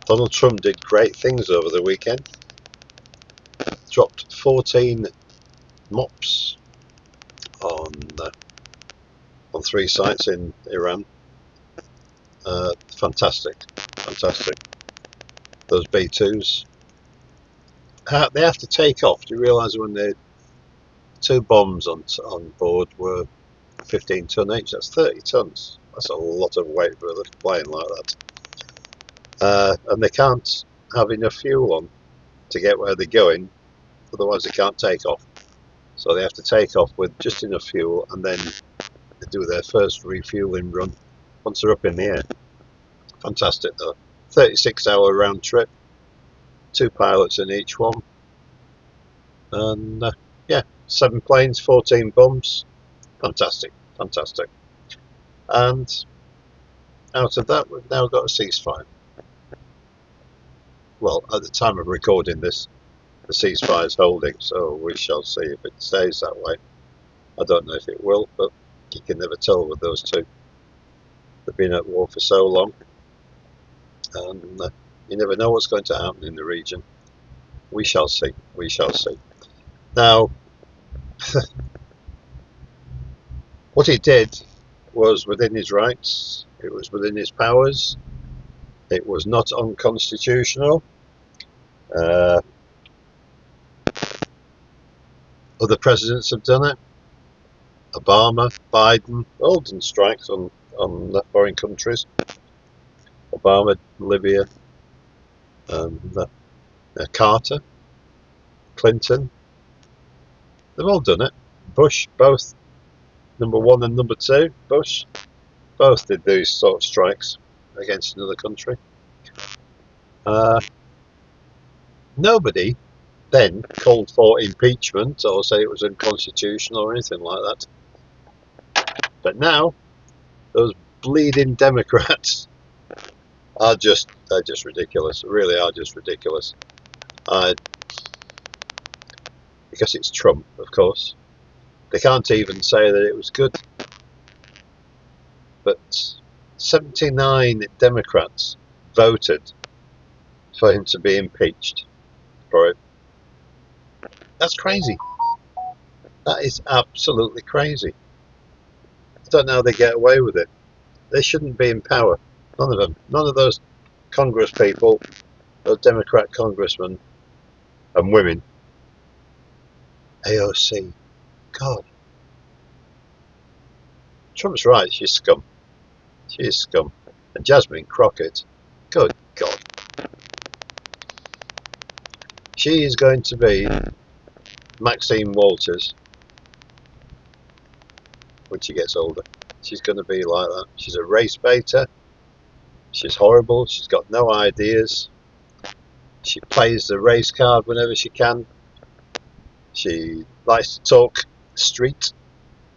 Donald Trump did great things over the weekend. Dropped 14 mops on 3 sites in Iran. Fantastic, fantastic. Those B2s. They have to take off. Do you realise when the 2 bombs on board were 15 ton each? That's 30 tons. That's a lot of weight for a little plane like that. And they can't have enough fuel on to get where they're going, otherwise they can't take off. So they have to take off with just enough fuel, and then they do their first refueling run once they're up in the air. Fantastic though. 36-hour round trip, 2 pilots in each one, and yeah, 7 planes, 14 bombs. Fantastic, fantastic. And out of that, we've now got a ceasefire. Well, at the time of recording this, the ceasefire is holding, so we shall see if it stays that way. I don't know if it will, but you can never tell with those two. They've been at war for so long, and you never know what's going to happen in the region. We shall see, we shall see. Now, what he did was within his rights, it was within his powers, it was not unconstitutional. Other presidents have done it. Obama, Biden, all done strikes on foreign countries. Obama, Libya, Carter, Clinton, they've all done it. Bush, both number 1 and number 2, Bush, both did these sort of strikes against another country. Nobody then called for impeachment or said it was unconstitutional or anything like that. But now, those bleeding Democrats they're just ridiculous. They really are just ridiculous. Because it's Trump, of course. They can't even say that it was good. But 79 Democrats voted for him to be impeached for it. That's crazy. That is absolutely crazy. I don't know how they get away with it. They shouldn't be in power. None of them. None of those Congress people, those Democrat congressmen and women. AOC. God. Trump's right, she's scum. She is scum. And Jasmine Crockett, good God. She is going to be Maxine Walters when she gets older. She's going to be like that. She's a race baiter. She's horrible. She's got no ideas. She plays the race card whenever she can. She likes to talk street,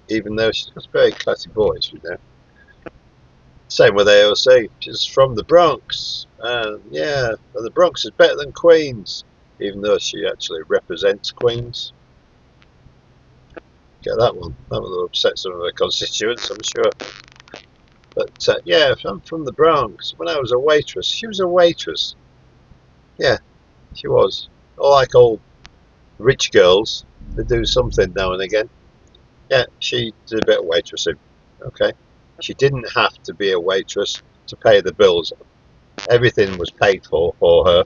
even though she's got a very classy voice, you know. Same with AOC. She's from the Bronx. Yeah, and the Bronx is better than Queens, even though she actually represents Queens. Get that one. That will upset some of her constituents, I'm sure. But yeah, I'm from the Bronx. When I was a waitress, she was a waitress. Yeah, she was. Like all rich girls, they do something now and again. Yeah, she did a bit of waitressing. Okay. She didn't have to be a waitress to pay the bills. Everything was paid for her.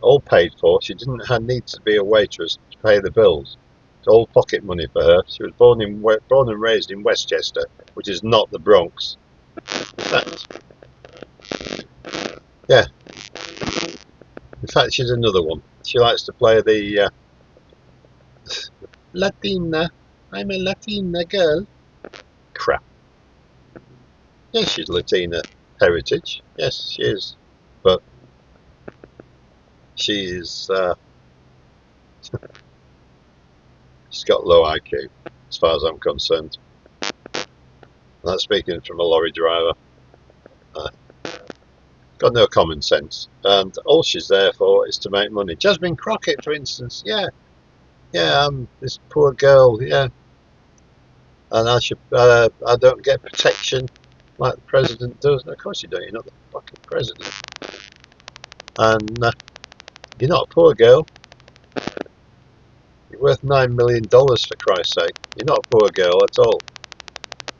All paid for. She didn't need to be a waitress to pay the bills. It's all pocket money for her. She was born and raised in Westchester, which is not the Bronx. In fact, yeah. In fact, she's another one. She likes to play the Latina. I'm a Latina girl. Crap. Yes, she's Latina heritage. Yes, she is. But she's she's got low IQ, as far as I'm concerned. And that's speaking from a lorry driver. Got no common sense, and all she's there for is to make money. Jasmine Crockett, for instance, yeah, I'm this poor girl, yeah, and I don't get protection like the president does. And of course you don't. You're not the fucking president. And you're not a poor girl. You're worth $9 million, for Christ's sake. You're not a poor girl at all.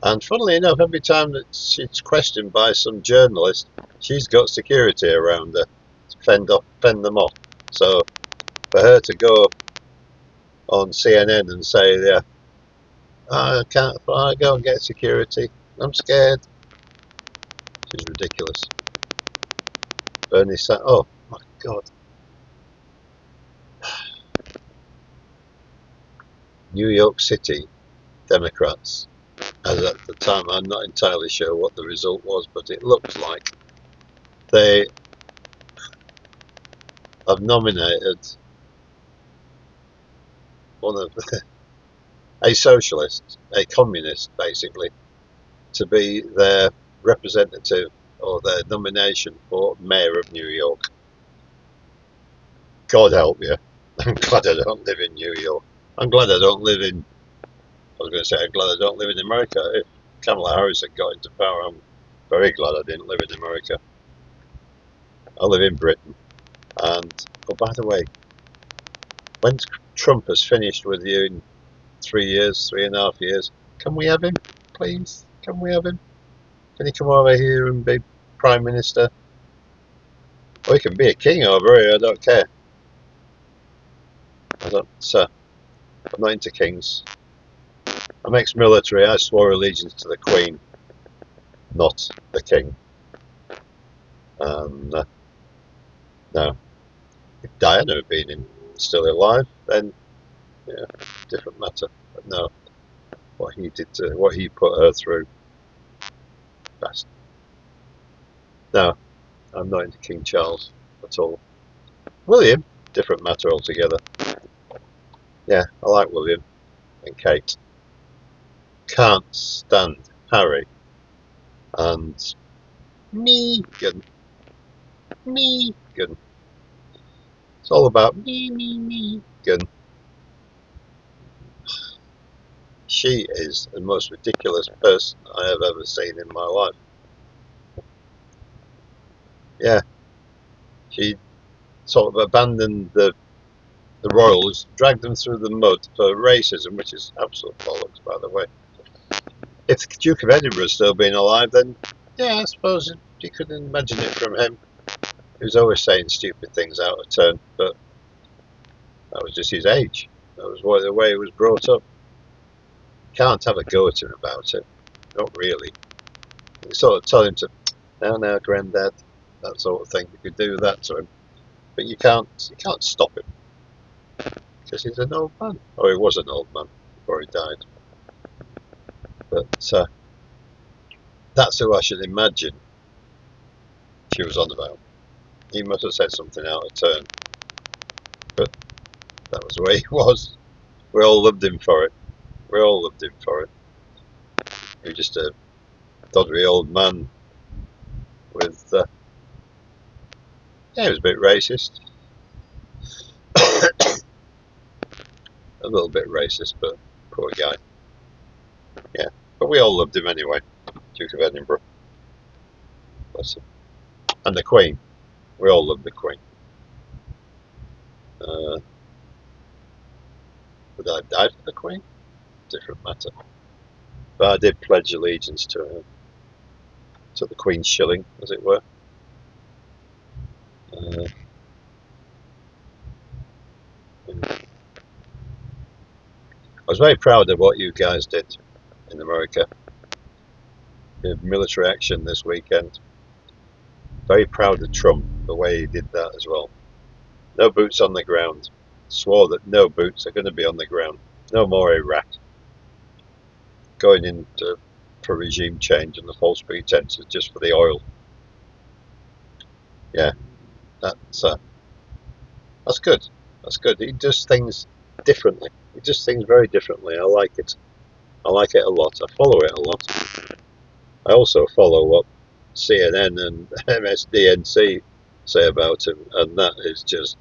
And funnily enough, every time that she's questioned by some journalist, she's got security around her to fend them off. So for her to go on CNN and say, yeah, I can't fly, go and get security, I'm scared, she's ridiculous. Bernie said, oh my God. New York City Democrats, as at the time, I'm not entirely sure what the result was, but it looks like they have nominated one of a socialist, a communist basically, to be their representative or their nomination for Mayor of New York. God help you. I'm glad I don't live in New York. I'm glad I don't live in, I was going to say, I'm glad I don't live in America. If Kamala Harris had got into power, I'm very glad I didn't live in America. I live in Britain. And, oh, by the way, when Trump has finished with you in 3 years, 3.5 years, can we have him, please? Can we have him? Can he come over here and be Prime Minister? Or he can be a king over here, I don't care. I'm not into kings. I'm ex-military, I swore allegiance to the Queen, not the King. And no, if Diana had been still alive, then yeah, different matter. But no, what he did to, what he put her through, best. No, I'm not into King Charles at all. William, different matter altogether. Yeah, I like William and Kate. Can't stand Harry and Meghan. Meghan. It's all about Meghan. She is the most ridiculous person I have ever seen in my life. Yeah, she sort of abandoned the royals, dragged them through the mud for racism, which is absolute bollocks, by the way. If the Duke of Edinburgh still been alive, then yeah, I suppose you could imagine it from him. He was always saying stupid things out of turn, but that was just his age. That was the way he was brought up. Can't have a go at him about it. Not really. You sort of tell him to, now, granddad, that sort of thing. You could do that to him, but you can't stop him because he's an old man. Oh, he was an old man before he died. But that's who I should imagine she was on about. He must have said something out of turn, but that was the way he was. We all loved him for it. We all loved him for it. He was just a doddery old man with, yeah, he was a bit racist. A little bit racist, but poor guy. Yeah, but we all loved him anyway. Duke of Edinburgh. Bless him. And the Queen. We all loved the Queen. Would I have died for the Queen? Different matter. But I did pledge allegiance to her. To the Queen's shilling, as it were. I was very proud of what you guys did in America. The military action this weekend. Very proud of Trump, the way he did that as well. No boots on the ground. Swore that no boots are going to be on the ground. No more Iraq. Going into for regime change and the false pretenses just for the oil. Yeah, that's good. That's good. He does things differently. He does things very differently. I like it. I like it a lot. I follow it a lot. I also follow what CNN and MSDNC say about him, and that is just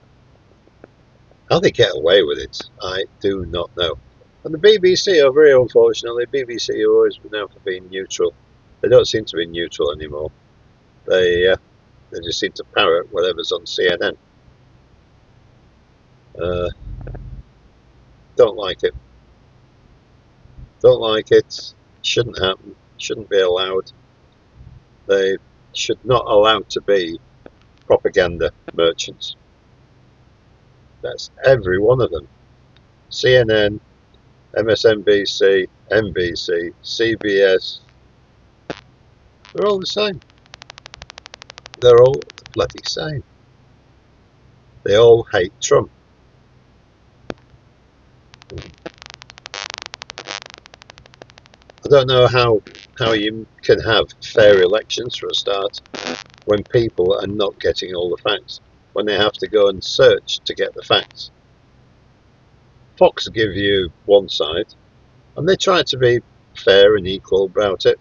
how they get away with it. I do not know. And the BBC are very unfortunately. BBC are always known for being neutral. They don't seem to be neutral anymore. They They just seem to parrot whatever's on CNN. Don't like it. Don't like it. Shouldn't happen. Shouldn't be allowed. They should not allow to be propaganda merchants. That's every one of them. CNN, MSNBC, NBC, CBS. They're all the same. They're all the bloody same. They all hate Trump. I don't know how you can have fair elections for a start when people are not getting all the facts, when they have to go and search to get the facts. Fox give you one side, and they try to be fair and equal about it,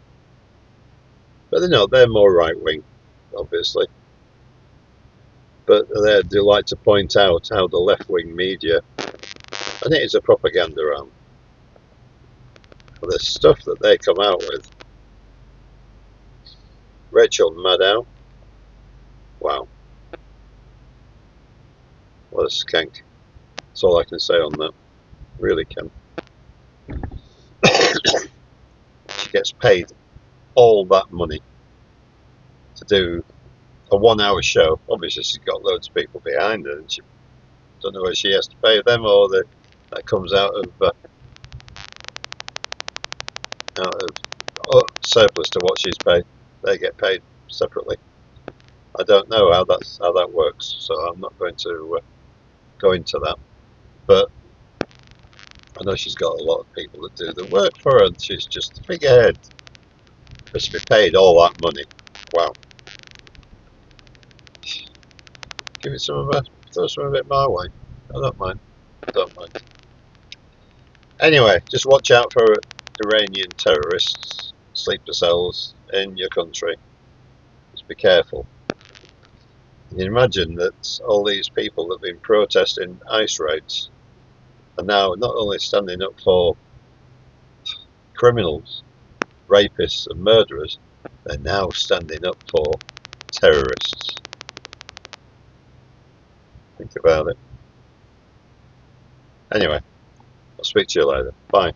but they're more right-wing, obviously. But they do like to point out how the left-wing media, and it is a propaganda arm, the stuff that they come out with. Rachel Maddow, wow, what a skank. That's all I can say on that. Really can. She gets paid all that money to do a 1 hour show. Obviously she's got loads of people behind her, and she don't know whether she has to pay them or that comes out of surplus to what she's paid. They get paid separately. I don't know how that works, so I'm not going to go into that. But I know she's got a lot of people that do the work for her, and she's just the figurehead. But to be paid all that money, wow. Give it some of it, throw some of it my way. I don't mind. Anyway, just watch out for Iranian terrorists, sleeper cells in your country. Just be careful. Can you imagine that all these people that have been protesting ICE raids are now not only standing up for criminals, rapists and murderers, they're now standing up for terrorists. Think about it. Anyway, I'll speak to you later. Bye.